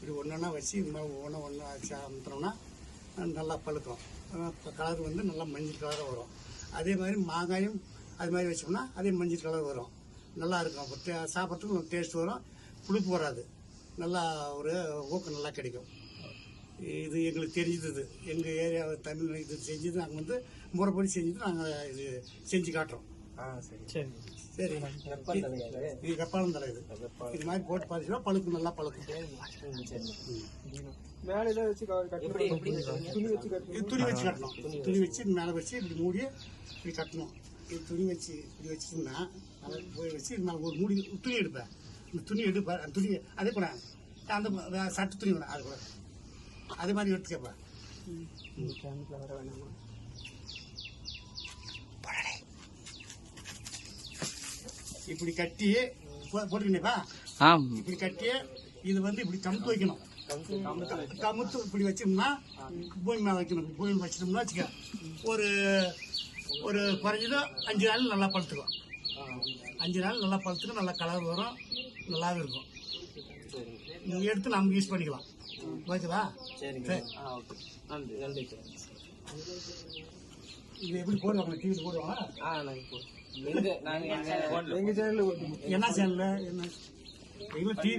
இப்படி ஒன்றா வச்சு இது மாதிரி ஒவ்வொன்றா வச்சு அமுத்தினோம்னா நல்லா பழுக்கும். கலர் வந்து நல்லா மஞ்சள் கலராக வரும். அதே மாதிரி மாங்காயும் அது மாதிரி வச்சோம்னா அதே மஞ்சள் கலர் வரும். நல்லா இருக்கும். அப்போ சாப்பிட்றதுக்கு டேஸ்ட் வரும், புளிப்பு வராது, நல்லா ஒரு ஊக்கம் நல்லா கிடைக்கும். இது எங்களுக்கு தெரிஞ்சது. எங்கள் ஏரியா தமிழ் இது செஞ்சது நாங்கள் வந்து முறைப்படி செஞ்சது நாங்கள் இது செஞ்சு காட்டுறோம். சரி சரி. இது வெப்பாளம் தலை. இது மாதிரி போட்டு பார்த்தீங்கன்னா பழுப்பு நல்லா பழுக்கும். மேலே இதை வச்சு துணி வச்சு கட்டணும். துணி வச்சு மேலே வச்சு இப்படி மூடி இப்படி கட்டணும். இது துணி வச்சு இப்படி வச்சுட்டோம்னா அதை போய் வச்சு இது மேலே ஒரு மூடி துணி எடுப்பேன். இந்த துணி எடுப்பேன். அந்த துணி அதே கூட அந்த சட்டு துணி வேணும். அது கூட அதே மாதிரி எடுத்துக்கப்பேன். இப்படி கட்டி போட்டுக்கிட்டேப்பா. இப்படி கட்டி இது வந்து இப்படி கமுத்து வைக்கணும். கமுத்து இப்படி வச்சோம்னா பூமி மேலே வைக்கணும். பூமி வச்சிட்டோம்னா வச்சுக்க ஒரு ஒரு குறைஞ்சது 5 நாள் நல்லா பழுத்துக்கும். 5 நாள் நல்லா பழுத்துக்கும். நல்லா கலர் வரும், நல்லாவே இருக்கும். நீங்கள் எடுத்து நம்ம யூஸ் பண்ணிக்கலாம். ஓகேவா? சரி. இது எப்படி போடுவாங்க? டிவியில் போடுவாங்க. எங்க சேனல்ல என்ன சேனல்? என்ன டிவி